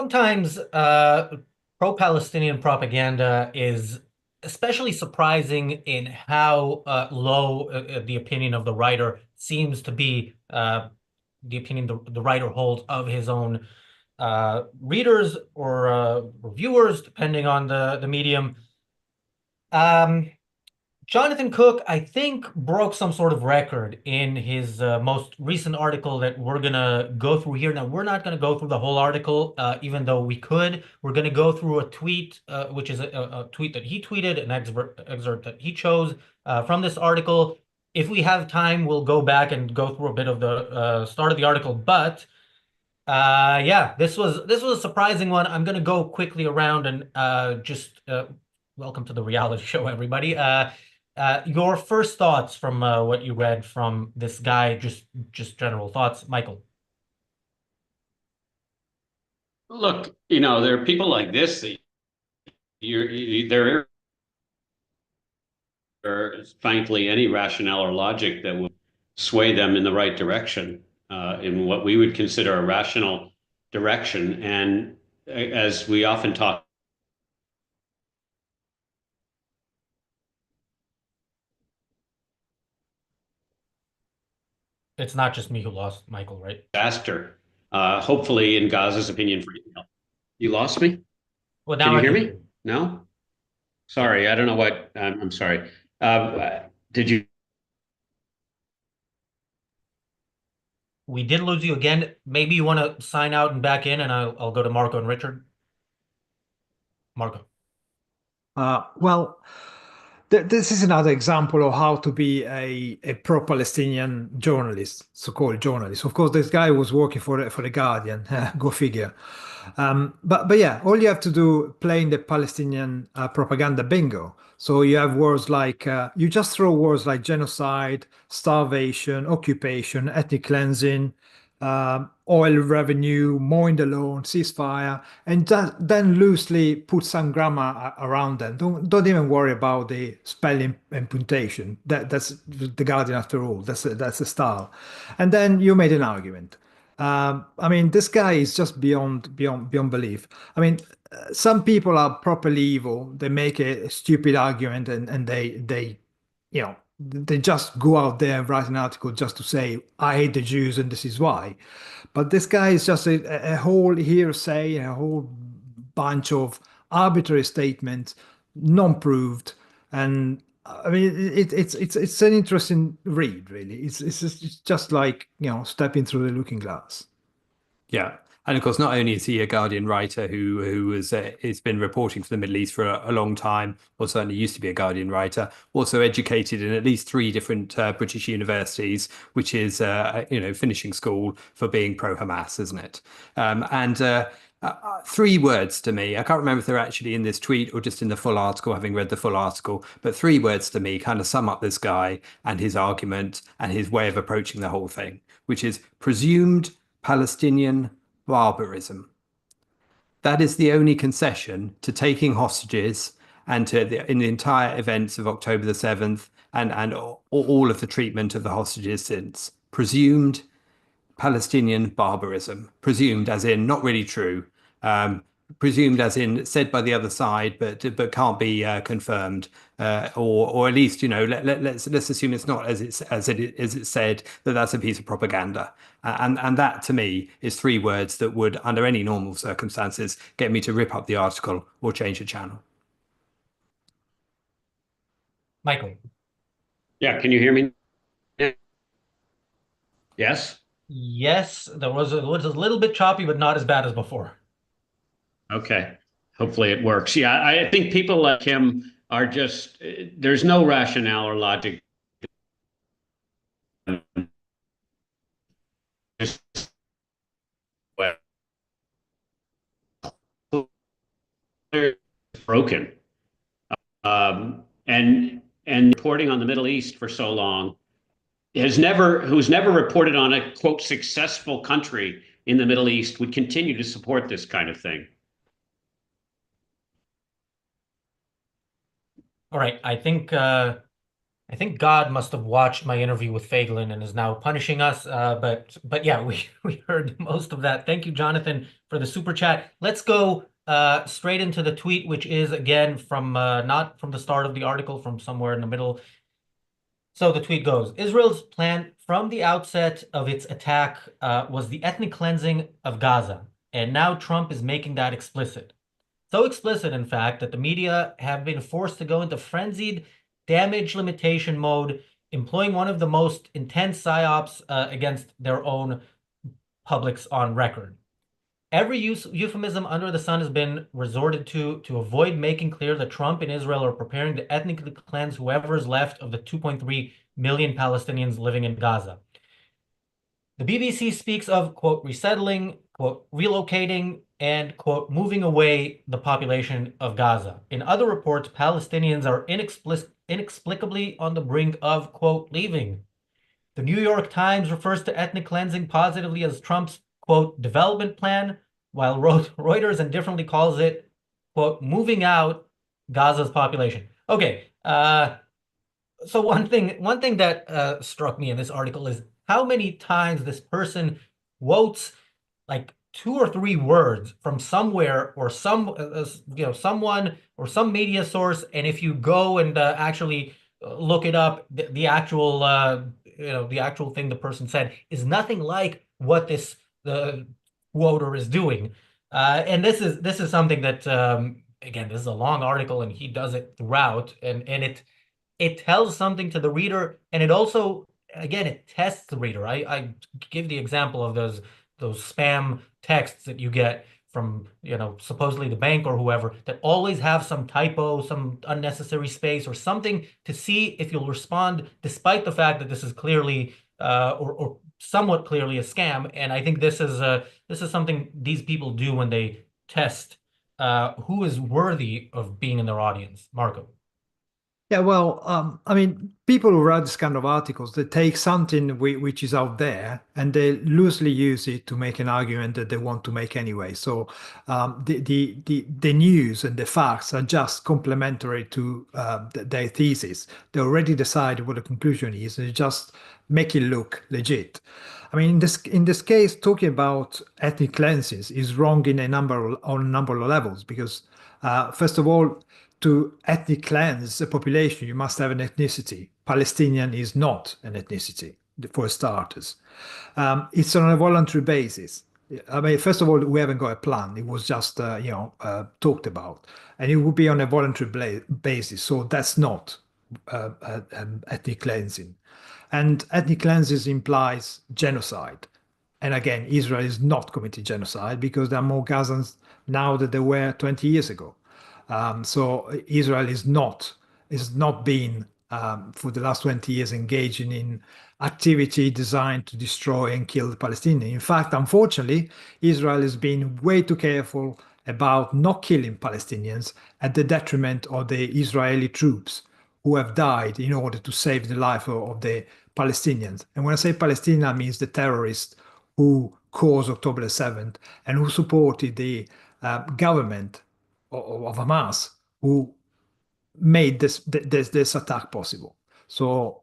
sometimes pro-Palestinian propaganda is especially surprising in how low the opinion of the writer seems to be, the opinion the writer holds of his own readers or reviewers, depending on the medium. Um, Jonathan Cook, I think, broke some sort of record in his most recent article that we're gonna go through here. Now, we're not gonna go through the whole article, even though we could. We're gonna go through a tweet, which is a tweet that he tweeted, an excerpt that he chose from this article. If we have time, we'll go back and go through a bit of the start of the article. But yeah, this was a surprising one. I'm gonna go quickly around and just welcome to the reality show, everybody. Your first thoughts from what you read from this guy, just general thoughts, Michael. Look, there are people like this that there frankly any rationale or logic that would sway them in the right direction, in what we would consider a rational direction. And as we often talk, It's not just me who lost Michael, right? disaster, hopefully in Gaza's opinion for Israel. You lost me? Well, Can now you I hear can hear me? you. No? Yep. Sorry, I don't know what, I'm sorry. Did you? We did lose you again. Maybe you want to sign out and back in, and I'll go to Marco and Richard. Marco. Well, this is another example of how to be a pro-Palestinian journalist, so-called journalist. Of course, this guy was working for the Guardian. Go figure. But yeah, all you have to do playing the Palestinian propaganda bingo. So you have words like you just throw words like genocide, starvation, occupation, ethnic cleansing, oil revenue, mowing the lawn, ceasefire, and then loosely put some grammar around them. Don't even worry about the spelling and punctuation. That's the Guardian after all. That's the style. And then you made an argument. I mean, this guy is just beyond belief. I mean, some people are properly evil. They make a stupid argument and they just go out there and write an article just to say, I hate the Jews and this is why. But this guy is just a whole hearsay, a whole bunch of arbitrary statements, non-proved. And I mean, it's an interesting read, really. It's just like, stepping through the looking glass. Yeah. And of course, not only is he a Guardian writer who has been reporting for the Middle East for a long time, or certainly used to be a Guardian writer, also educated in at least three different British universities, which is finishing school for being pro-Hamas, isn't it? Three words to me. I can't remember if they're actually in this tweet or just in the full article, having read the full article, but three words to me kind of sum up this guy and his argument and his way of approaching the whole thing, which is presumed Palestinian barbarism. That is the only concession to taking hostages and in the entire events of October the 7th and all of the treatment of the hostages since. Presumed Palestinian barbarism. Presumed as in not really true. Presumed as in said by the other side, but can't be confirmed, or at least let's assume it's not as it's said, that's a piece of propaganda, and that to me is three words that would, under any normal circumstances, get me to rip up the article or change the channel. Michael. Yeah, can you hear me? Yes? Yes, it was a little bit choppy, but not as bad as before. Okay. Hopefully it works. Yeah, I think people like him are just, there's no rationale or logic. Just broken. And reporting on the Middle East for so long who's never reported on a quote successful country in the Middle East would continue to support this kind of thing. All right, I think I think God must have watched my interview with Feiglin and is now punishing us. But yeah, we heard most of that. Thank you, Jonathan, for the super chat. Let's go straight into the tweet, which is again from not from the start of the article, from somewhere in the middle. So the tweet goes, Israel's plan from the outset of its attack was the ethnic cleansing of Gaza, and now Trump is making that explicit. So explicit, in fact, that the media have been forced to go into frenzied damage limitation mode, employing one of the most intense psyops against their own publics on record. Every euphemism under the sun has been resorted to avoid making clear that Trump and Israel are preparing to ethnically cleanse whoever is left of the 2.3 million Palestinians living in Gaza. The BBC speaks of, quote, resettling, quote, relocating, and, quote, moving away the population of Gaza. In other reports, Palestinians are inexplicably on the brink of, quote, leaving. The New York Times refers to ethnic cleansing positively as Trump's, quote, development plan, while Reuters indifferently calls it, quote, moving out Gaza's population. Okay, so one thing that struck me in this article is how many times this person quotes like two or three words from somewhere or someone or some media source, and if you go and actually look it up, the actual the actual thing the person said is nothing like what this the quoter is doing. And this is something that again, this is a long article and he does it throughout, and it tells something to the reader, and it also, again, it tests the reader. I give the example of those spam texts that you get from, supposedly the bank or whoever, that always have some typo, some unnecessary space or something, to see if you'll respond, despite the fact that this is clearly or somewhat clearly a scam. And I think this is something these people do when they test who is worthy of being in their audience. Marco. Yeah, well, I mean, people who write this kind of articles, they take something which is out there and they loosely use it to make an argument that they want to make anyway. So the news and the facts are just complementary to their thesis. They already decide what the conclusion is, and they just make it look legit. I mean, in this case, talking about ethnic cleanses is wrong in on a number of levels because, first of all, to ethnic cleanse a population, you must have an ethnicity. Palestinian is not an ethnicity, for starters. It's on a voluntary basis. I mean, first of all, we haven't got a plan. It was just, talked about, and it would be on a voluntary basis. So that's not ethnic cleansing. And ethnic cleanses implies genocide. And again, Israel is not committing genocide because there are more Gazans now than there were 20 years ago. So Israel is not being for the last 20 years engaging in activity designed to destroy and kill the Palestinians. In fact, unfortunately, Israel has been way too careful about not killing Palestinians at the detriment of the Israeli troops who have died in order to save the life of the Palestinians. And when I say Palestinian, I mean the terrorists who caused October the 7th and who supported the government of Hamas, who made this attack possible. So,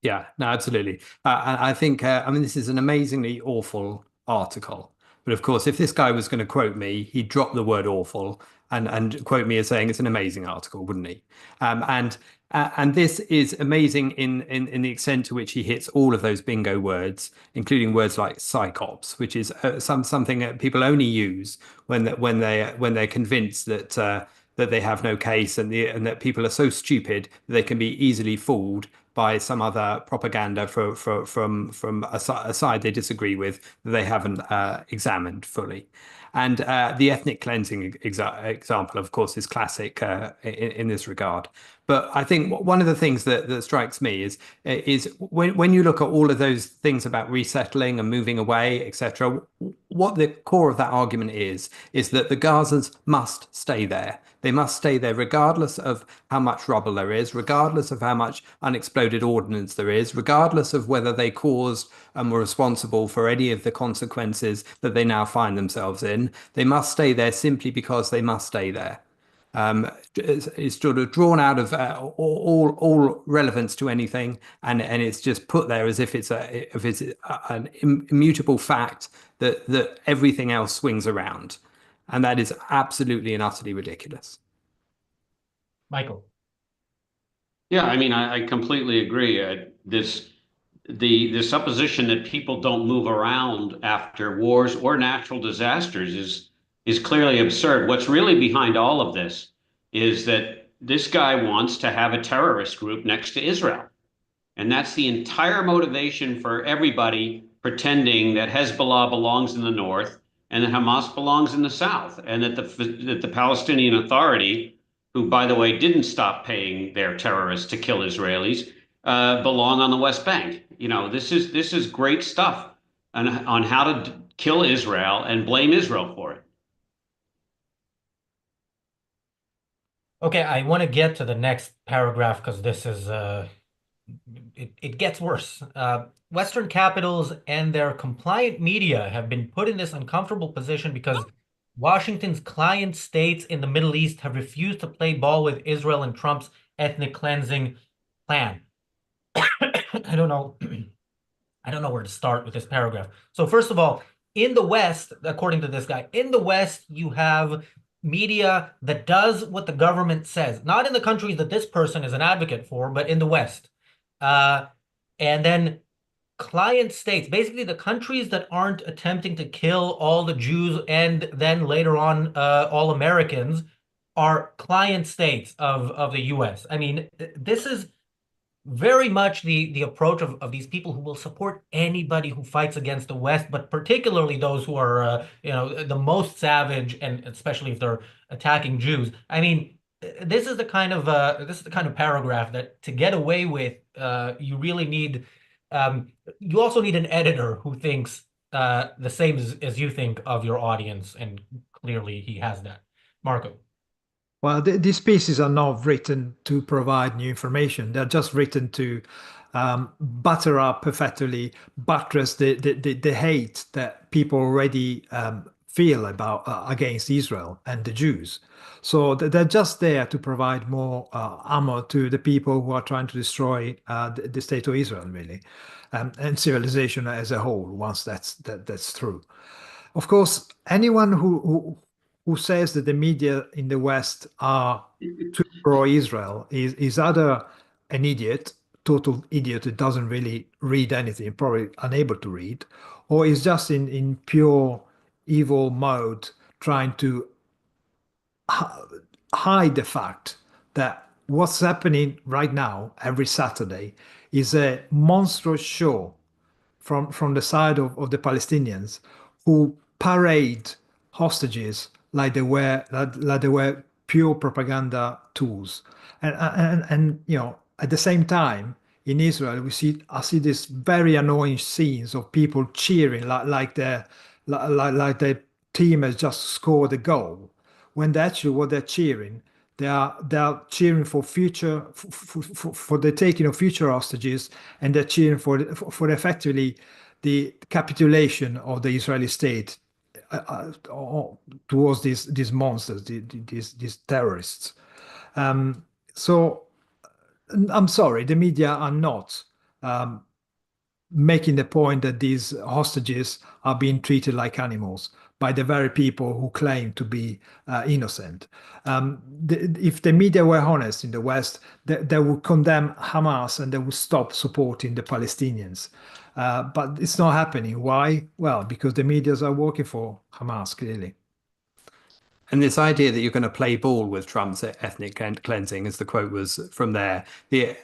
Yeah, no, absolutely. And I think, I mean, this is an amazingly awful article. But of course, if this guy was going to quote me, he'd drop the word awful and quote me as saying it's an amazing article, wouldn't he? And this is amazing in the extent to which he hits all of those bingo words, including words like psychops, which is something that people only use when they're convinced that they have no case and that people are so stupid that they can be easily fooled by some other propaganda from a side they disagree with that they haven't examined fully. And the ethnic cleansing example, of course, is classic in this regard. But I think one of the things that strikes me is when you look at all of those things about resettling and moving away, etc., what the core of that argument is that the Gazans must stay there. They must stay there regardless of how much rubble there is, regardless of how much unexploded ordnance there is, regardless of whether they caused and were responsible for any of the consequences that they now find themselves in. They must stay there simply because they must stay there. It's sort of drawn out of all relevance to anything, and it's just put there as if it's an immutable fact that everything else swings around, and that is absolutely and utterly ridiculous. Michael. Yeah, I mean, I completely agree. The supposition that people don't move around after wars or natural disasters is clearly absurd. What's really behind all of this is that this guy wants to have a terrorist group next to Israel. And that's the entire motivation for everybody pretending that Hezbollah belongs in the north and that Hamas belongs in the south, and that the Palestinian Authority, who, by the way, didn't stop paying their terrorists to kill Israelis, belong on the West Bank. You know, this is great stuff on how to kill Israel and blame Israel for it. Okay, I want to get to the next paragraph because this is it gets worse. Western capitals and their compliant media have been put in this uncomfortable position because Washington's client states in the Middle East have refused to play ball with Israel and Trump's ethnic cleansing plan. I don't know. I don't know where to start with this paragraph. So first of all, in the West, according to this guy, in the West, you have media that does what the government says, not in the countries that this person is an advocate for, but in the West. And then client states, basically the countries that aren't attempting to kill all the Jews and then later on all Americans are client states of the US. I mean, this is very much the approach of these people who will support anybody who fights against the West, but particularly those who are the most savage, and especially if they're attacking Jews. I mean, this is the kind of paragraph that to get away with, you really need. You also need an editor who thinks the same as you think of your audience, and clearly he has that. Marco. Well, these pieces are not written to provide new information. They're just written to butter up, effectively buttress the hate that people already feel about against Israel and the Jews. So they're just there to provide more ammo to the people who are trying to destroy the state of Israel, really, and civilization as a whole. Once that's true, of course, anyone who says that the media in the West are too pro-Israel is either an idiot, total idiot that doesn't really read anything, probably unable to read, or is just in pure evil mode, trying to hide the fact that what's happening right now, every Saturday, is a monstrous show from the side of the Palestinians, who parade hostages like they were pure propaganda tools. And at the same time in Israel I see these very annoying scenes of people cheering like their team has just scored a goal, when actually what they're cheering, they are cheering for future for the taking of future hostages, and they're cheering for effectively the capitulation of the Israeli state towards these monsters, these terrorists. So I'm sorry, the media are not making the point that these hostages are being treated like animals by the very people who claim to be innocent. If the media were honest in the West, they would condemn Hamas and they would stop supporting the Palestinians. But it's not happening. Why? Well, because the medias are working for Hamas, clearly. And this idea that you're going to play ball with Trump's ethnic cleansing, as the quote was from there, the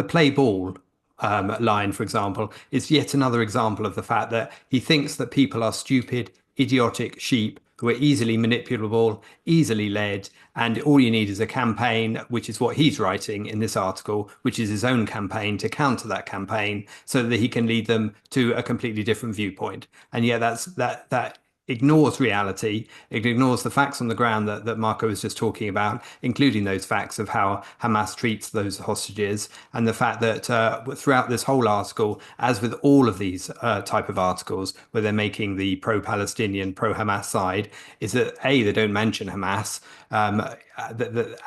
play ball line, for example, is yet another example of the fact that he thinks that people are stupid, idiotic sheep who are easily manipulable, easily led, and all you need is a campaign, which is what he's writing in this article, which is his own campaign, to counter that campaign so that he can lead them to a completely different viewpoint. And yet that ignores reality. It ignores the facts on the ground that Marco was just talking about, including those facts of how Hamas treats those hostages, and the fact that throughout this whole article, as with all of these type of articles where they're making the pro-Palestinian, pro-Hamas side, is that A, they don't mention Hamas,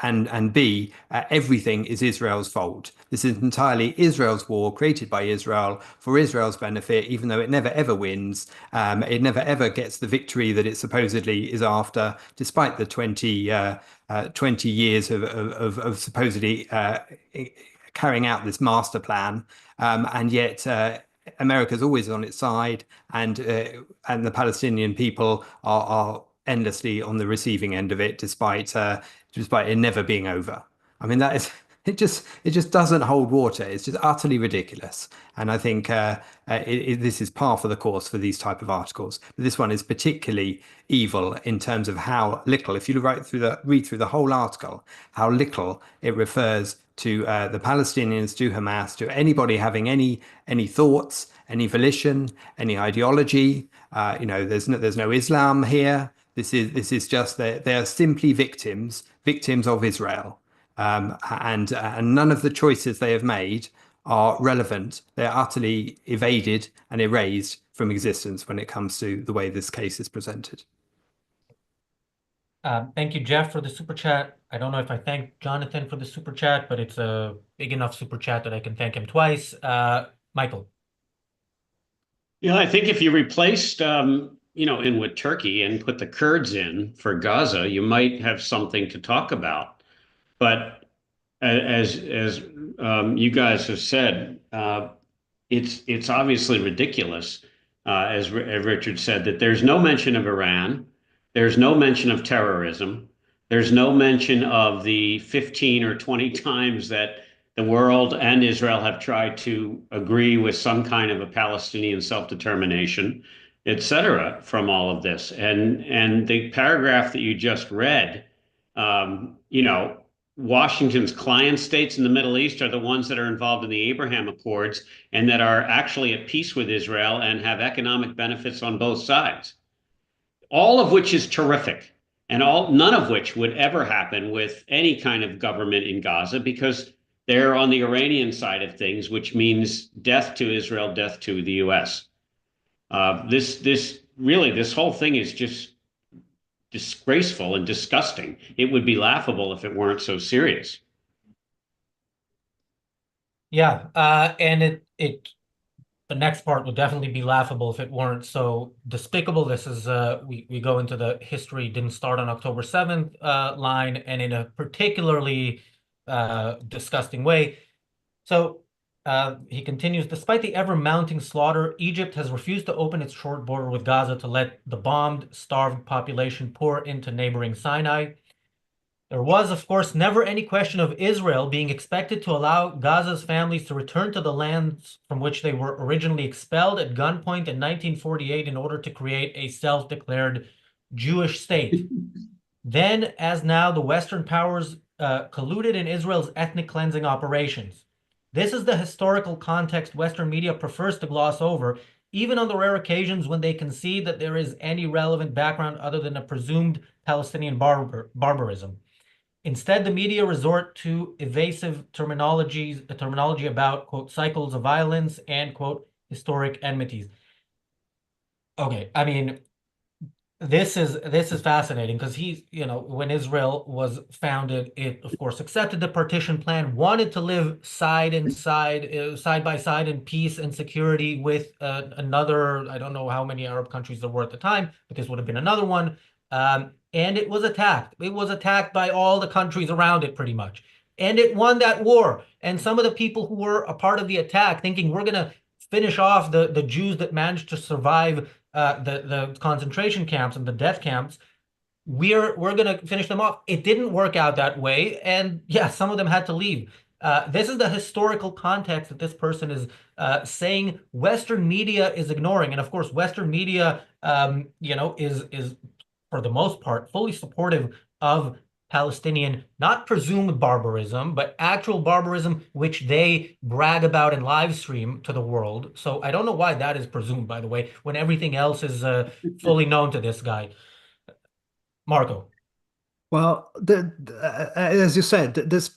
and B, everything is Israel's fault. This is entirely Israel's war, created by Israel for Israel's benefit, even though it never ever wins. It never ever gets the victory that it supposedly is after, despite the 20 years of supposedly carrying out this master plan. And yet America's always on its side, and the Palestinian people are endlessly on the receiving end of it, despite it never being over. I mean, that is it just doesn't hold water. It's just utterly ridiculous. And I think this is par for the course for these type of articles. But this one is particularly evil in terms of how little, if you read through the whole article, how little it refers to the Palestinians, to Hamas, to anybody having any thoughts, any volition, any ideology. There's no Islam here. This is just they are simply victims of Israel. And none of the choices they have made are relevant. They're utterly evaded and erased from existence when it comes to the way this case is presented. Thank you, Jeff, for the super chat. I don't know if I thanked Jonathan for the super chat, but it's a big enough super chat that I can thank him twice. Michael. Yeah, I think if you replaced, in with Turkey and put the Kurds in for Gaza, you might have something to talk about. But as you guys have said, it's obviously ridiculous, as Richard said, that there's no mention of Iran, there's no mention of terrorism, there's no mention of the 15 or 20 times that the world and Israel have tried to agree with some kind of a Palestinian self-determination, et cetera, from all of this. And the paragraph that you just read, Washington's client states in the Middle East are the ones that are involved in the Abraham Accords and that are actually at peace with Israel and have economic benefits on both sides. All of which is terrific, and none of which would ever happen with any kind of government in Gaza, because they're on the Iranian side of things, which means death to Israel, death to the U.S. This whole thing is just disgraceful and disgusting. It would be laughable if it weren't so serious. Yeah, and the next part would definitely be laughable if it weren't so despicable. This is we go into the history didn't start on October 7th line, and in a particularly disgusting way. So he continues, despite the ever-mounting slaughter, Egypt has refused to open its short border with Gaza to let the bombed, starved population pour into neighboring Sinai. There was, of course, never any question of Israel being expected to allow Gaza's families to return to the lands from which they were originally expelled at gunpoint in 1948 in order to create a self-declared Jewish state. Then, as now, the Western powers colluded in Israel's ethnic cleansing operations. This is the historical context Western media prefers to gloss over, even on the rare occasions when they concede that there is any relevant background other than a presumed Palestinian barbarism. Instead, the media resort to evasive terminology about, quote, cycles of violence and, quote, historic enmities. Okay, I mean, this is fascinating because when Israel was founded, it of course accepted the partition plan, wanted to live side by side in peace and security with another, I don't know how many Arab countries there were at the time, but this would have been another one. And it was attacked. It was attacked by all the countries around it pretty much. And it won that war. And some of the people who were a part of the attack thinking we're going to finish off the Jews that managed to survive the concentration camps and the death camps, we're going to finish them off. It didn't work out that way. And yeah, some of them had to leave. This is the historical context that this person is saying Western media is ignoring. And of course, Western media, is for the most part fully supportive of Palestinian, not presumed barbarism, but actual barbarism, which they brag about and live stream to the world. So I don't know why that is presumed, by the way, when everything else is fully known to this guy. Marco. Well, as you said, this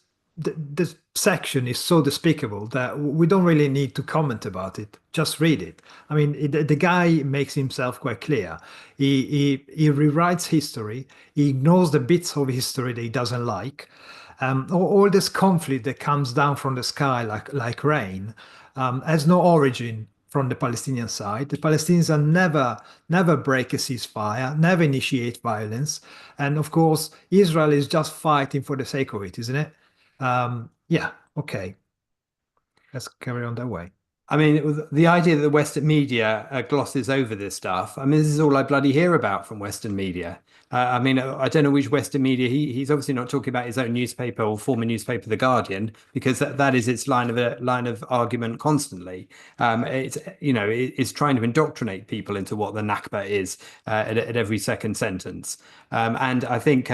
section is so despicable that we don't really need to comment about it. Just read it. I mean, the guy makes himself quite clear. He rewrites history. He ignores the bits of history that he doesn't like. All this conflict that comes down from the sky like rain has no origin from the Palestinian side. The Palestinians are never break a ceasefire, never initiate violence, and of course Israel is just fighting for the sake of it, isn't it? Yeah, okay, let's carry on that way. I mean, the idea that the Western media glosses over this stuff. I mean, this is all I bloody hear about from Western media. I mean, I don't know which Western media. He's obviously not talking about his own newspaper or former newspaper, The Guardian, because that is its line of argument constantly. It's trying to indoctrinate people into what the Nakba is at every second sentence. And I think.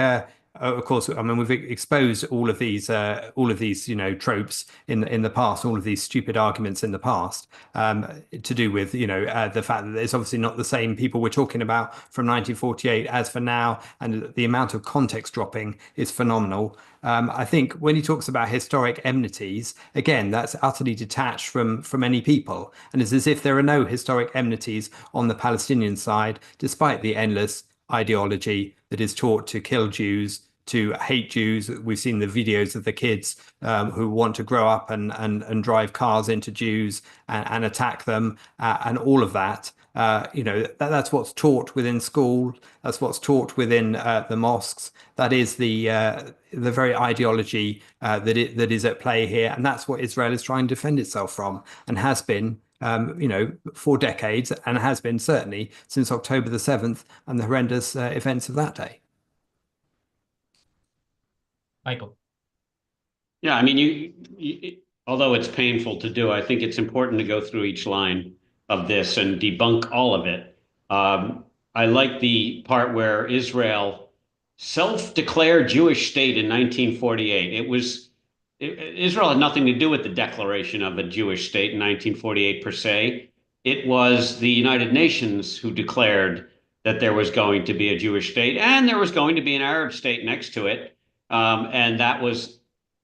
Of course, I mean we've exposed all of these, tropes in the past, all of these stupid arguments in the past, to do with, the fact that it's obviously not the same people we're talking about from 1948 as for now, and the amount of context dropping is phenomenal. I think when he talks about historic enmities, again, that's utterly detached from any people, and it's as if there are no historic enmities on the Palestinian side, despite the endless ideology that is taught to kill Jews, to hate Jews. We've seen the videos of the kids who want to grow up and drive cars into Jews and attack them, and all of that. That's what's taught within school. That's what's taught within the mosques. That is the very ideology that is at play here, and that's what Israel is trying to defend itself from, and has been. For decades, and has been certainly since October the 7th and the horrendous events of that day. Michael. Yeah, I mean, although it's painful to do, I think it's important to go through each line of this and debunk all of it. I like the part where Israel self-declared Jewish state in 1948. Israel had nothing to do with the declaration of a Jewish state in 1948 per se. It was the United Nations who declared that there was going to be a Jewish state and there was going to be an Arab state next to it. And that was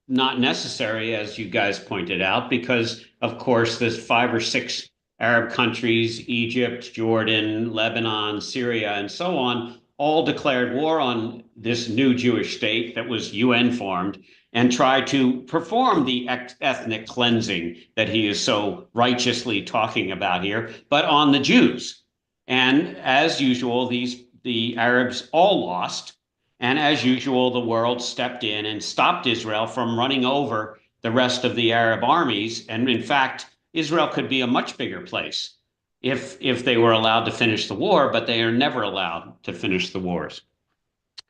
not necessary, as you guys pointed out, because, of course, there's 5 or 6 Arab countries, Egypt, Jordan, Lebanon, Syria, and so on, all declared war on this new Jewish state that was UN formed and tried to perform the ethnic cleansing that he is so righteously talking about here, but on the Jews. And as usual, the Arabs all lost. And as usual, the world stepped in and stopped Israel from running over the rest of the Arab armies. And in fact, Israel could be a much bigger place if they were allowed to finish the war, but they are never allowed to finish the wars.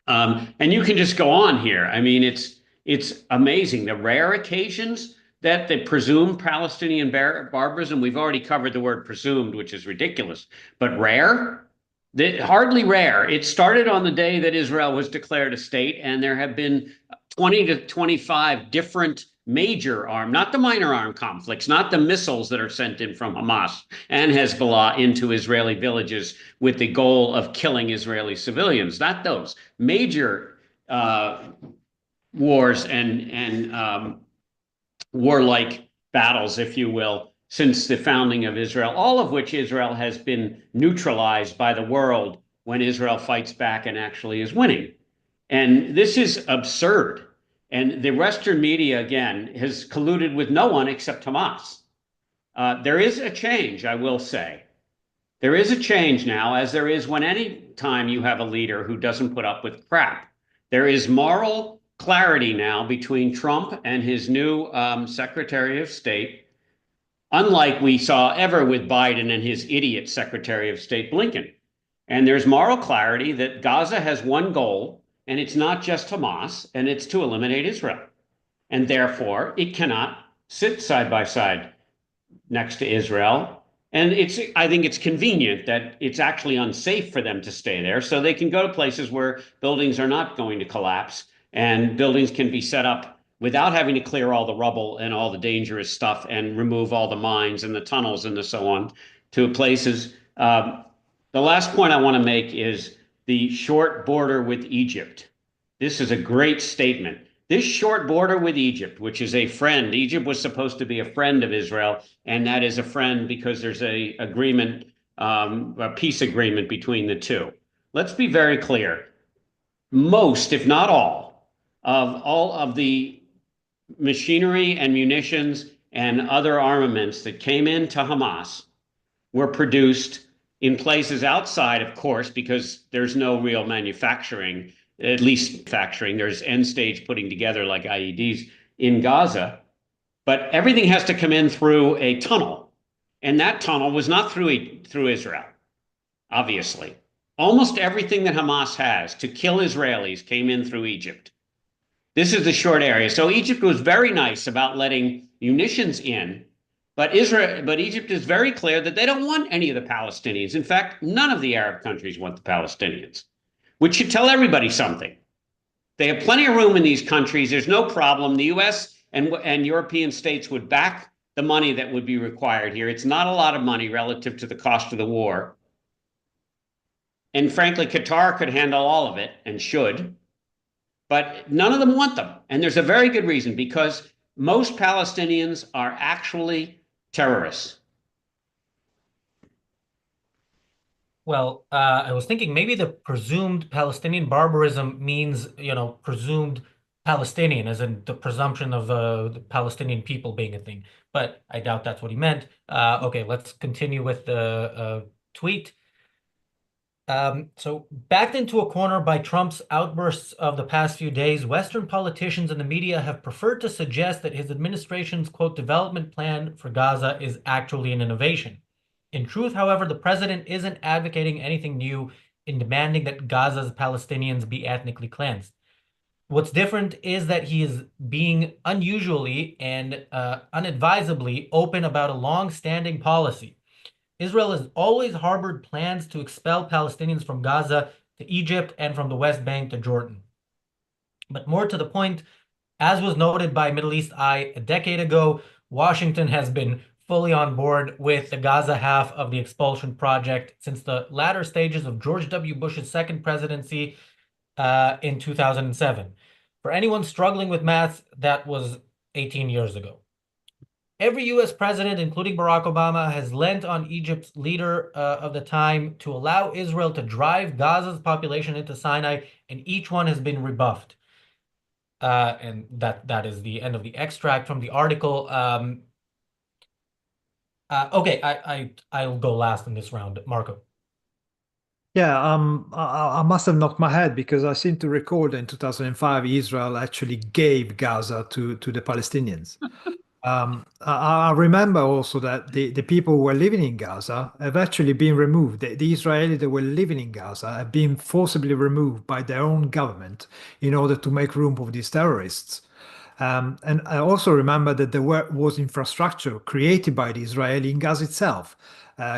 And you can just go on here. I mean, it's amazing. The rare occasions that the presumed Palestinian barbarism, we've already covered the word presumed, which is ridiculous, but rare? Hardly rare. It started on the day that Israel was declared a state, and there have been 20 to 25 different major armed, not the minor armed conflicts, not the missiles that are sent in from Hamas and Hezbollah into Israeli villages with the goal of killing Israeli civilians, not those. Major wars and warlike battles, if you will, since the founding of Israel, all of which Israel has been neutralized by the world when Israel fights back and actually is winning. And this is absurd. And the Western media, again, has colluded with no one except Hamas. There is a change, I will say. There is a change now, as there is when any time you have a leader who doesn't put up with crap. There is moral clarity now between Trump and his new Secretary of State, unlike we saw ever with Biden and his idiot Secretary of State Blinken. And there's moral clarity that Gaza has one goal, and it's not just Hamas, and it's to eliminate Israel. And therefore, it cannot sit side by side next to Israel. And I think it's convenient that it's actually unsafe for them to stay there, so they can go to places where buildings are not going to collapse and buildings can be set up without having to clear all the rubble and all the dangerous stuff and remove all the mines and the tunnels and so on to places. The last point I want to make is the short border with Egypt. This is a great statement. This short border with Egypt, which is a friend, Egypt was supposed to be a friend of Israel, and that is a friend because there's a agreement, a peace agreement between the two. Let's be very clear. Most, if not all of the machinery and munitions and other armaments that came into Hamas were produced in places outside, of course, because there's no real manufacturing, at least manufacturing. There's end stage putting together like IEDs in Gaza, but everything has to come in through a tunnel. And that tunnel was not through Israel, obviously. Almost everything that Hamas has to kill Israelis came in through Egypt. This is the short area. So Egypt was very nice about letting munitions in, but Egypt is very clear that they don't want any of the Palestinians. In fact, none of the Arab countries want the Palestinians, which should tell everybody something. They have plenty of room in these countries. There's no problem. The US and European states would back the money that would be required here. It's not a lot of money relative to the cost of the war. And frankly, Qatar could handle all of it and should, but none of them want them. And there's a very good reason, because most Palestinians are actually terrorists. Well, I was thinking maybe the presumed Palestinian barbarism means, presumed Palestinian, as in the presumption of the Palestinian people being a thing. But I doubt that's what he meant. Okay, let's continue with the tweet. So backed into a corner by Trump's outbursts of the past few days, Western politicians and the media have preferred to suggest that his administration's, quote, development plan for Gaza is actually an innovation. In truth, however, the president isn't advocating anything new in demanding that Gaza's Palestinians be ethnically cleansed. What's different is that he is being unusually and unadvisedly open about a long-standing policy. Israel has always harbored plans to expel Palestinians from Gaza to Egypt and from the West Bank to Jordan. But more to the point, as was noted by Middle East Eye a decade ago, Washington has been fully on board with the Gaza half of the expulsion project since the latter stages of George W. Bush's second presidency in 2007. For anyone struggling with math, that was 18 years ago. Every U.S. president, including Barack Obama, has lent on Egypt's leader of the time to allow Israel to drive Gaza's population into Sinai, and each one has been rebuffed. And that is the end of the extract from the article. Okay, I'll go last in this round. Marco. Yeah, I must have knocked my head because I seem to recall that in 2005, Israel actually gave Gaza to the Palestinians. I remember also that the people who were living in Gaza have actually been removed. The Israelis that were living in Gaza have been forcibly removed by their own government in order to make room for these terrorists. And I also remember that there was infrastructure created by the Israeli in Gaza itself,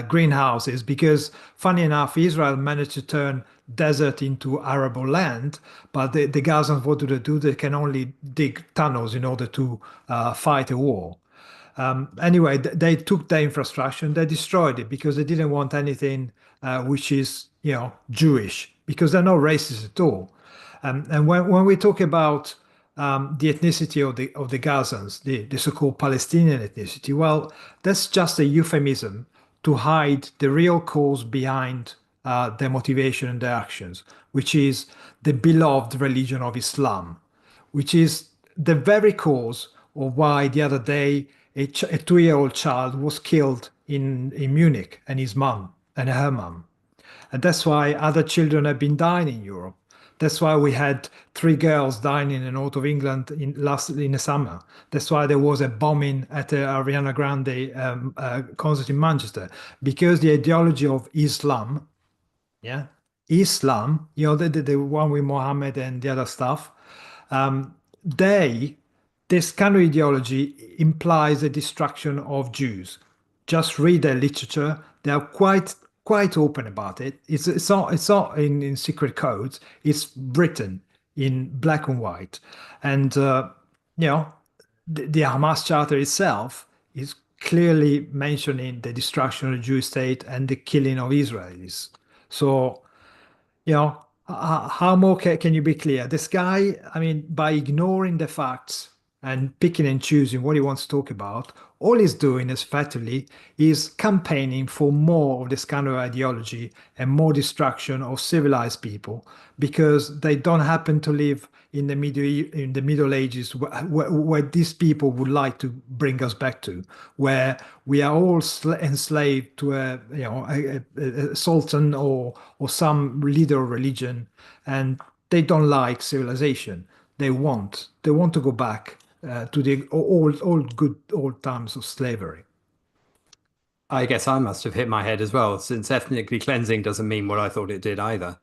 greenhouses, because funny enough, Israel managed to turn desert into arable land, but the Gazans, what do? They can only dig tunnels in order to fight a war. Anyway, they took the infrastructure and they destroyed it because they didn't want anything which is, Jewish, because they're not racist at all. And when we talk about the ethnicity of the Gazans, the so-called Palestinian ethnicity, well, that's just a euphemism to hide the real cause behind their motivation and their actions, which is the beloved religion of Islam, which is the very cause of why the other day a 2-year-old child was killed in Munich, and his mum and her mum. And that's why other children have been dying in Europe. That's why we had 3 girls dying in the north of England in the summer. That's why there was a bombing at the Ariana Grande concert in Manchester, because the ideology of Islam, Islam, the one with Mohammed and the other stuff, this kind of ideology implies the destruction of Jews. Just read their literature; they are quite open about it. It's not in secret codes. It's written. in black and white. And, the Hamas Charter itself is clearly mentioning the destruction of the Jewish state and the killing of Israelis. So, how more can you be clear? This guy, I mean, by ignoring the facts and picking and choosing what he wants to talk about, all he's doing is effectively is campaigning for more of this kind of ideology and more destruction of civilized people because they don't happen to live in the Middle Ages where these people would like to bring us back to, where we are all enslaved to a sultan or some leader of religion, and they don't like civilization. They want to go back to the old good old times of slavery. I guess I must have hit my head as well, since ethnically cleansing doesn't mean what I thought it did either.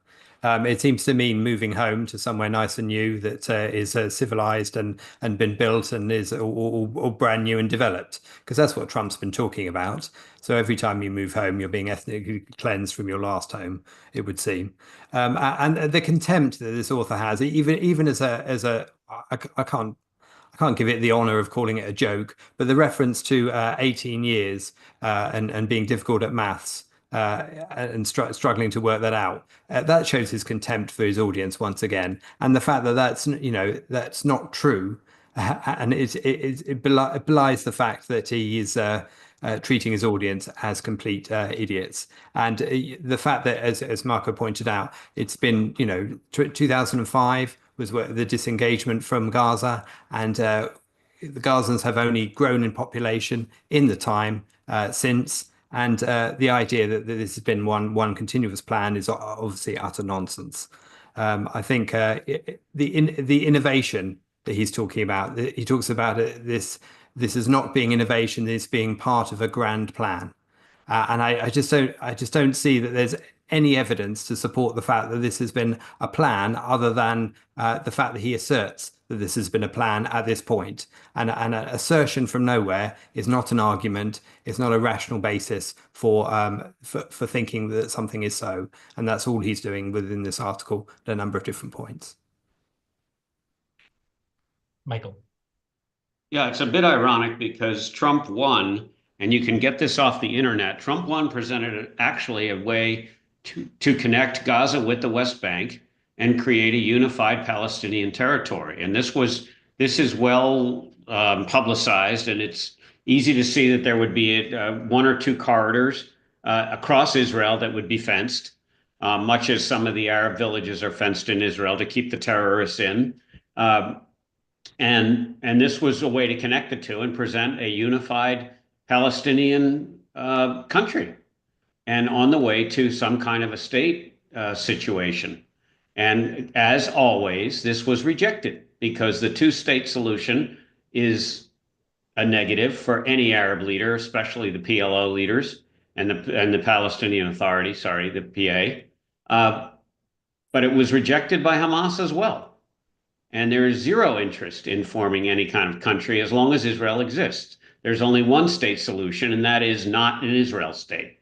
It seems to mean moving home to somewhere nice and new that is civilized and been built and is all brand new and developed, because that's what Trump's been talking about. So every time you move home, you're being ethnically cleansed from your last home, it would seem. And the contempt that this author has, even as a I can't give it the honor of calling it a joke, but the reference to 18 years and being difficult at maths and struggling to work that out, that shows his contempt for his audience once again. And the fact that that's not true, and it belies the fact that he is treating his audience as complete idiots. And the fact that, as Marco pointed out, it's been 2005 was the disengagement from Gaza, and the Gazans have only grown in population in the time since. And the idea that this has been one continuous plan is obviously utter nonsense. I think the innovation that he's talking about, he talks about this as not being innovation, this being part of a grand plan. And I just don't see that there's any evidence to support the fact that this has been a plan, other than the fact that he asserts that this has been a plan at this point. And an assertion from nowhere is not an argument. It's not a rational basis for thinking that something is so. And that's all he's doing within this article at a number of different points. Michael. Yeah, it's a bit ironic because Trump won, and you can get this off the internet. Trump won presented actually a way to connect Gaza with the West Bank and create a unified Palestinian territory. And this is well publicized, and it's easy to see that there would be one or two corridors across Israel that would be fenced, much as some of the Arab villages are fenced in Israel to keep the terrorists in. And this was a way to connect the two and present a unified Palestinian country, and on the way to some kind of a state situation. And as always, this was rejected because the two-state solution is a negative for any Arab leader, especially the PLO leaders and the Palestinian Authority, sorry, the PA. But it was rejected by Hamas as well. And there is zero interest in forming any kind of country as long as Israel exists. There's only one state solution, and that is not an Israel state.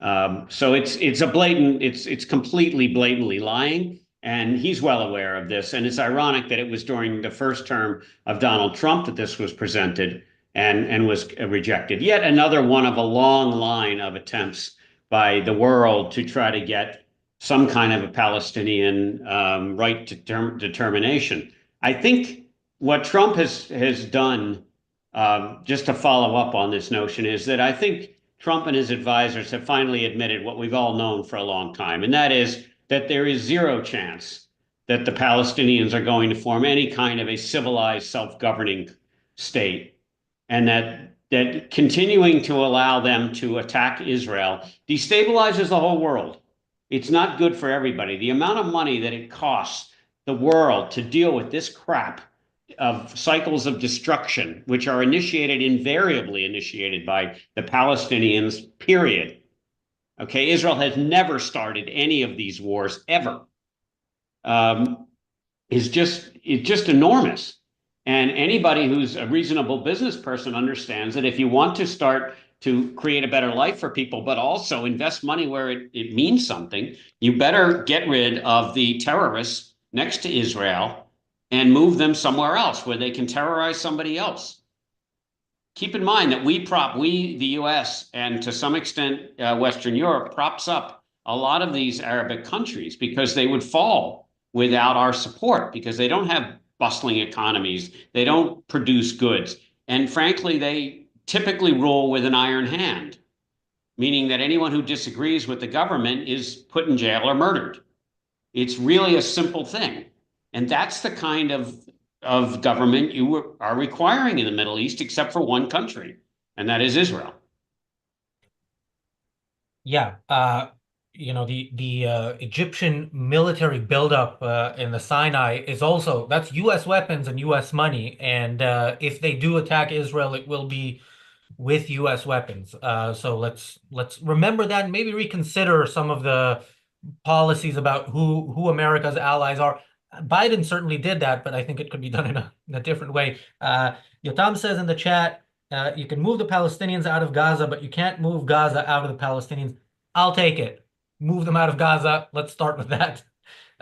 So it's completely blatantly lying, and he's well aware of this. And it's ironic that it was during the first term of Donald Trump that this was presented and was rejected. Yet another one of a long line of attempts by the world to try to get some kind of a Palestinian right to determination. I think what Trump has done, just to follow up on this notion, is that I think Trump and his advisors have finally admitted what we've all known for a long time, and that is that there is zero chance that the Palestinians are going to form any kind of a civilized, self-governing state, and that continuing to allow them to attack Israel destabilizes the whole world. It's not good for everybody. The amount of money that it costs the world to deal with this crap of cycles of destruction, which are invariably initiated by the Palestinians, period. Okay, Israel has never started any of these wars ever. It's just enormous. And anybody who's a reasonable business person understands that if you want to start to create a better life for people, but also invest money where it means something, you better get rid of the terrorists next to Israel and move them somewhere else where they can terrorize somebody else. Keep in mind that we, the US, and to some extent Western Europe, props up a lot of these Arabic countries because they would fall without our support because they don't have bustling economies. They don't produce goods. And frankly, they typically rule with an iron hand, meaning that anyone who disagrees with the government is put in jail or murdered. It's really a simple thing. And that's the kind of government you are requiring in the Middle East, except for one country, and that is Israel. Yeah, the Egyptian military buildup in the Sinai is also that's U.S. weapons and U.S. money, and if they do attack Israel, it will be with U.S. weapons. So let's remember that and maybe reconsider some of the policies about who America's allies are. Biden certainly did that, but I think it could be done in a different way. Yotam says in the chat, you can move the Palestinians out of Gaza, but you can't move Gaza out of the Palestinians. I'll take it. Move them out of Gaza. Let's start with that.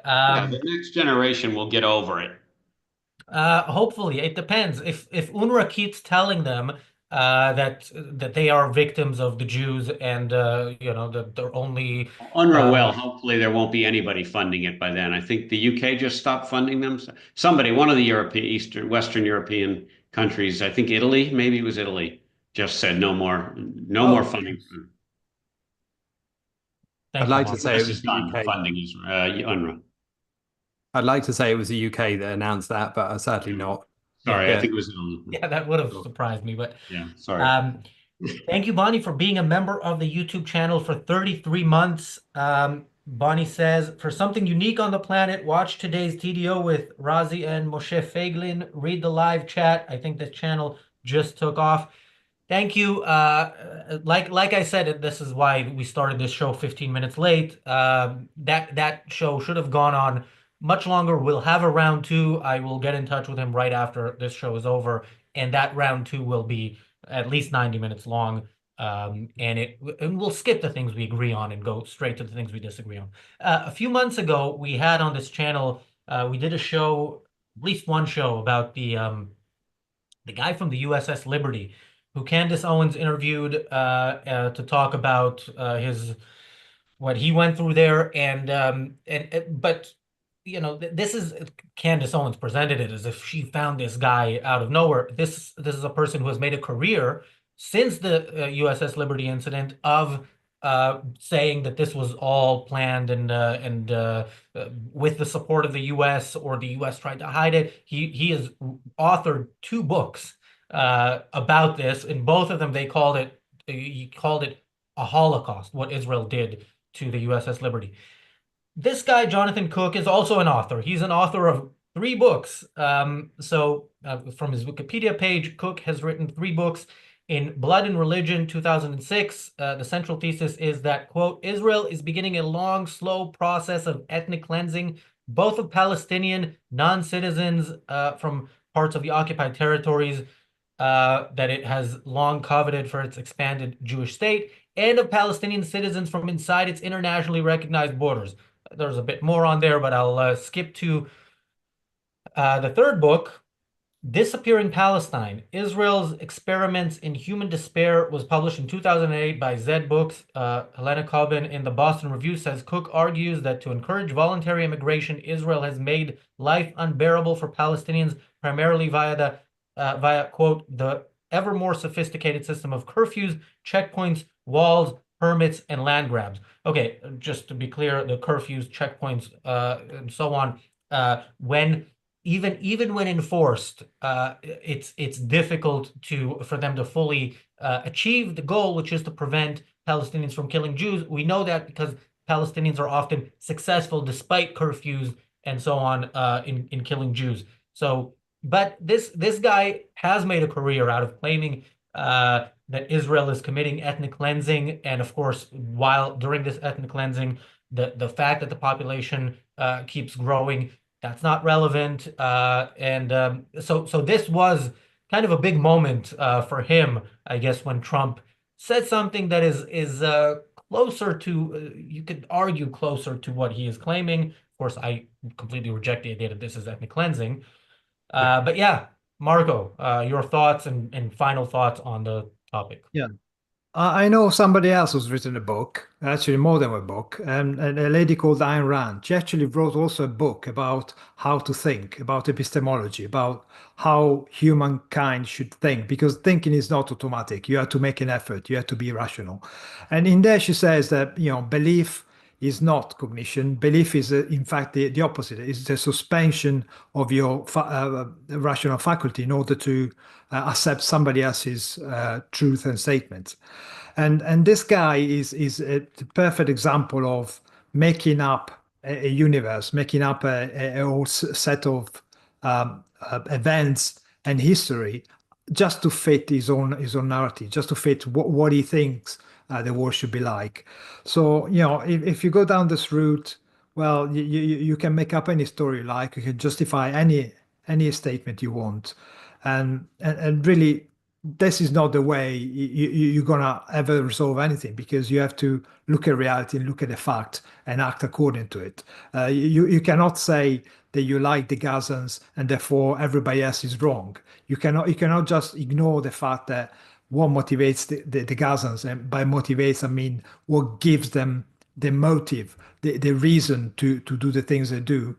Yeah, the next generation will get over it. Hopefully, it depends. If UNRWA keeps telling them that they are victims of the Jews and that they're only UNRWA will. Hopefully, there won't be anybody funding it by then. I think the UK just stopped funding them. Somebody, one of the Western European countries, I think Italy, maybe it was Italy, just said no more funding. I'd like to say it This was is the done UK. funding UNRWA. I'd like to say it was the UK that announced that, but sadly not. Sorry, Yeah, I think it was Italy. Yeah, that would have surprised me, but yeah, sorry. Thank you, Bonnie, for being a member of the YouTube channel for 33 months. Bonnie says, for something unique on the planet, watch today's TDO with Razi and Moshe Feiglin. Read the live chat. I think the channel just took off. Thank you. Like I said, this is why we started this show 15 minutes late. That show should have gone on much longer. We'll have a round two. I will get in touch with him right after this show is over, and that round two will be at least 90 minutes long. And we'll skip the things we agree on and go straight to the things we disagree on. A few months ago, we had on this channel, we did a show, at least one show about the guy from the USS Liberty, who Candace Owens interviewed to talk about what he went through there, but this is Candace Owens presented it as if she found this guy out of nowhere. This is a person who has made a career since the USS Liberty incident of saying that this was all planned and with the support of the U.S. or the U.S. tried to hide it. He has authored 2 books about this. In both of them, he called it a Holocaust, what Israel did to the USS Liberty. This guy, Jonathan Cook, is also an author. He's an author of 3 books. From his Wikipedia page, Cook has written 3 books. In Blood and Religion, 2006, the central thesis is that, quote, Israel is beginning a long, slow process of ethnic cleansing, both of Palestinian non-citizens from parts of the occupied territories that it has long coveted for its expanded Jewish state, and of Palestinian citizens from inside its internationally recognized borders. There's a bit more on there, but I'll skip to the 3rd book, Disappearing Palestine, Israel's Experiments in Human Despair, was published in 2008 by Zed Books. Helena Cobbin in the Boston Review says, Cook argues that to encourage voluntary immigration, Israel has made life unbearable for Palestinians, primarily via, quote, the ever more sophisticated system of curfews, checkpoints, walls, permits, and land grabs. Okay, just to be clear, the curfews, checkpoints, and so on, even when enforced, it's difficult for them to fully achieve the goal, which is to prevent Palestinians from killing Jews. We know that because Palestinians are often successful despite curfews and so on in killing Jews. But this guy has made a career out of claiming that Israel is committing ethnic cleansing, and of course, during this ethnic cleansing, the fact that the population keeps growing, that's not relevant. So this was kind of a big moment for him, I guess, when Trump said something that is closer to, you could argue closer to what he is claiming. course, I completely reject the idea that this is ethnic cleansing. But yeah, Marco, your thoughts and final thoughts on the topic. Yeah. I know somebody else who's written a book, actually more than a book, and a lady called Ayn Rand. She actually wrote also a book about how to think, about epistemology, about how humankind should think, because thinking is not automatic. You have to make an effort, you have to be rational. And in there, she says that, belief is not cognition. Belief is, in fact, the opposite. It's the suspension of your rational faculty in order to accept somebody else's truth and statements. And this guy is a perfect example of making up a universe, making up a whole set of events and history just to fit his own narrative, just to fit what he thinks the world should be like. So, if you go down this route, well, you can make up any story you like. You can justify any statement you want, and really, this is not the way you're gonna ever resolve anything, because you have to look at reality and look at the fact and act according to it. You cannot say that you like the Gazans and therefore everybody else is wrong. You cannot just ignore the fact that what motivates the Gazans, and by motivates I mean what gives them the motive, the reason to do the things they do.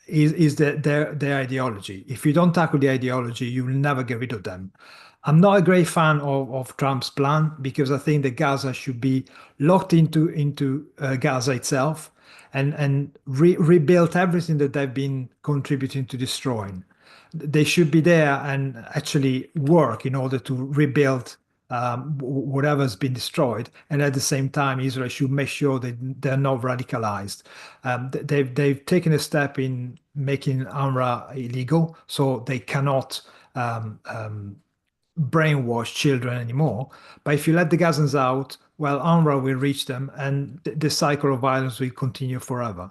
Is their ideology. If you don't tackle the ideology, you will never get rid of them. I'm not a great fan of Trump's plan, because I think that Gaza should be locked into Gaza itself, and rebuilt everything that they've been contributing to destroying. They should be there and actually work in order to rebuild whatever's been destroyed, and at the same time, Israel should make sure that they're not radicalized. They've taken a step in making UNRWA illegal, so they cannot brainwash children anymore. But if you let the Gazans out, well, UNRWA will reach them, and the cycle of violence will continue forever.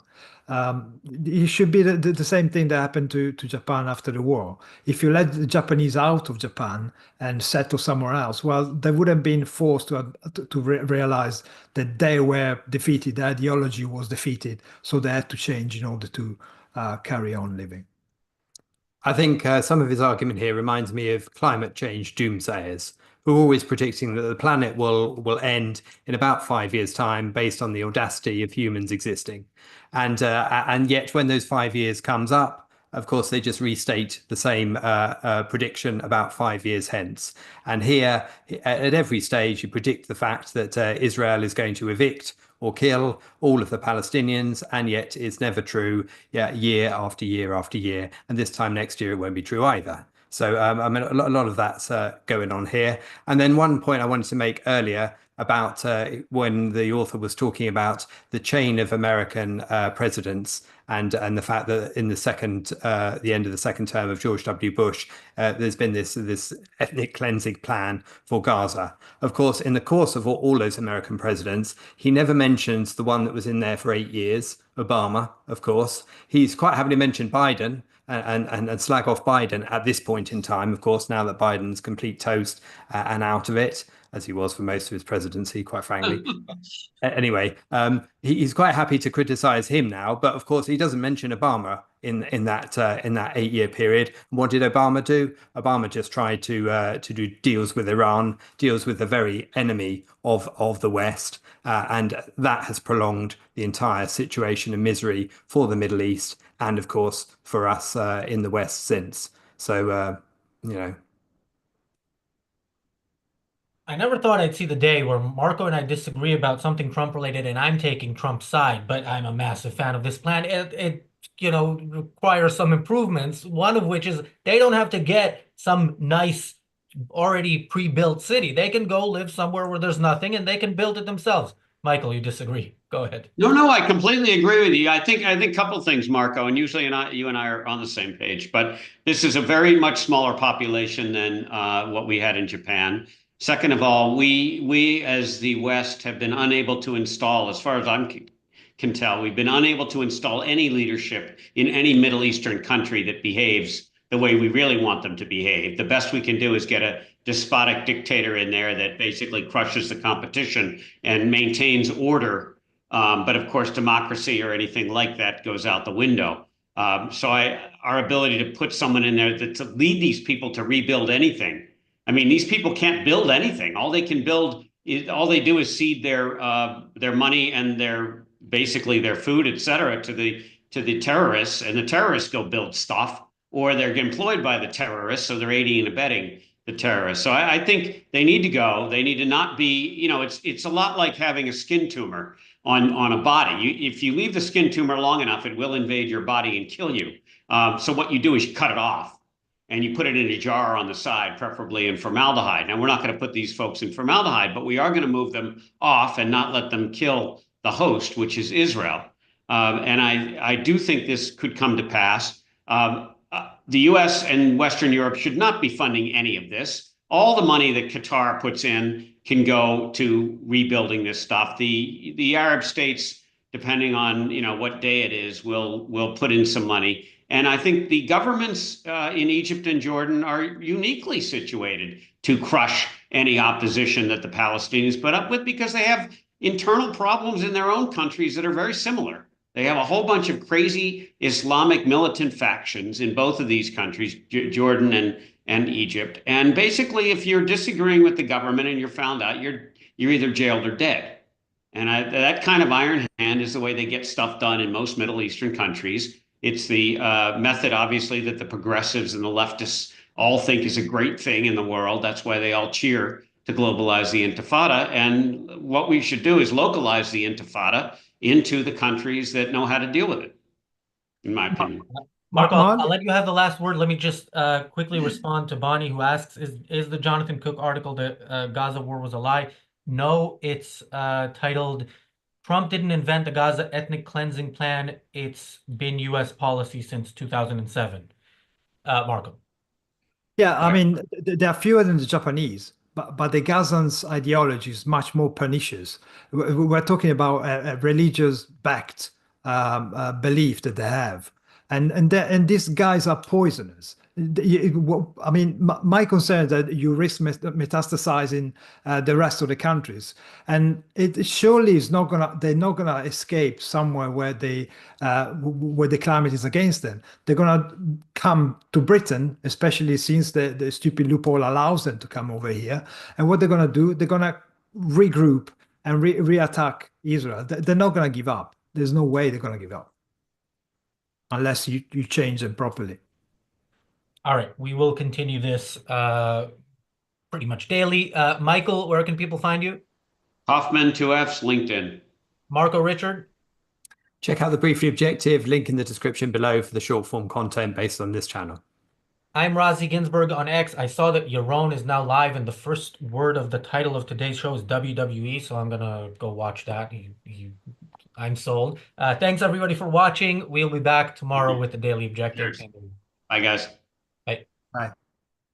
It should be the same thing that happened to Japan after the war. If you let the Japanese out of Japan and settle somewhere else, well, they would have been forced to realize that they were defeated, the ideology was defeated, so they had to change in order to carry on living. I think some of his argument here reminds me of climate change doomsayers, who are always predicting that the planet will end in about 5 years' time based on the audacity of humans existing. And yet when those 5 years comes up, of course, they just restate the same prediction about 5 years hence. And here, at every stage, you predict the fact that Israel is going to evict or kill all of the Palestinians, and yet it's never true, year after year after year. And this time next year, it won't be true either. So, I mean, a lot of that's going on here. And then one point I wanted to make earlier about when the author was talking about the chain of American presidents, and the fact that in the end of the second term of George W. Bush, there's been this ethnic cleansing plan for Gaza. Of course, in the course of all those American presidents, he never mentions the one that was in there for 8 years, Obama, of course. He's quite happily mentioned Biden, and slag off Biden at this point in time, of course, now that Biden's complete toast and out of it, as he was for most of his presidency, quite frankly. Anyway, he's quite happy to criticize him now, but of course he doesn't mention Obama in that 8 year period. What did Obama do? Obama just tried to do deals with Iran, deals with the very enemy of the West, and that has prolonged the entire situation and misery for the Middle East, and of course for us in the West since. So I never thought I'd see the day where Marco and I disagree about something Trump related and I'm taking Trump's side, but I'm a massive fan of this plan. It requires some improvements, one of which is they don't have to get some nice, already pre-built city. They can go live somewhere where there's nothing and they can build it themselves. Michael, you disagree. Go ahead. No, I completely agree with you. I think a couple things, Marco, and usually you and I are on the same page, but this is a very much smaller population than what we had in Japan. Second of all, we as the West have been unable to install, as far as can tell, we've been unable to install any leadership in any Middle Eastern country that behaves the way we really want them to behave. The best we can do is get a despotic dictator in there that basically crushes the competition and maintains order But of course, democracy or anything like that goes out the window. Our ability to put someone in there to lead these people to rebuild anything. I mean, these people can't build anything. All they can build is all they do is cede their money and basically their food, et cetera, to the terrorists, and the terrorists go build stuff, or they're employed by the terrorists, so they're aiding and abetting the terrorists. So I think they need to go. They need to not be, it's a lot like having a skin tumor on a body. If you leave the skin tumor long enough, it will invade your body and kill you. So what you do is you cut it off and you put it in a jar on the side, preferably in formaldehyde. Now, we're not going to put these folks in formaldehyde, but we are going to move them off and not let them kill the host, which is Israel. And I do think this could come to pass. The US and Western Europe should not be funding any of this. All the money that Qatar puts in can go to rebuilding this stuff. The Arab states, depending on what day it is, will put in some money. And I think the governments in Egypt and Jordan are uniquely situated to crush any opposition that the Palestinians put up with, because they have internal problems in their own countries that are very similar. They have a whole bunch of crazy Islamic militant factions in both of these countries, Jordan and Egypt. And basically, if you're disagreeing with the government and you're found out, you're either jailed or dead. And that kind of iron hand is the way they get stuff done in most Middle Eastern countries. It's the method, obviously, that the progressives and the leftists all think is a great thing in the world. That's why they all cheer to globalize the intifada. And what we should do is localize the intifada into the countries that know how to deal with it, in my opinion. Mark, I'll let you have the last word. Let me just quickly respond to Bonnie, who asks, is the Jonathan Cook article, the Gaza war was a lie? No, it's titled, Trump didn't invent the Gaza ethnic cleansing plan. It's been U.S. policy since 2007. Marco. Yeah, I mean, they are fewer than the Japanese, but the Gazans' ideology is much more pernicious. We're talking about a religious-backed belief that they have, and these guys are poisonous. I mean, my concern is that you risk metastasizing the rest of the countries, and it surely is not gonna. They're not gonna escape somewhere where the climate is against them. They're gonna come to Britain, especially since the stupid loophole allows them to come over here. And what they're gonna do? They're gonna regroup and reattack Israel. They're not gonna give up. There's no way they're gonna give up unless you change them properly. All right, we will continue this pretty much daily. Michael, where can people find you? Hoffman 2F's LinkedIn. Marco, Richard? Check out the Briefly Objective, link in the description below for the short form content based on this channel. I'm Razi Ginsburg on X. I saw that Yaron is now live, and the first word of the title of today's show is WWE, so I'm gonna go watch that. I'm sold. Thanks everybody for watching. We'll be back tomorrow with the Daily Objective. Bye, guys. Bye. Bye.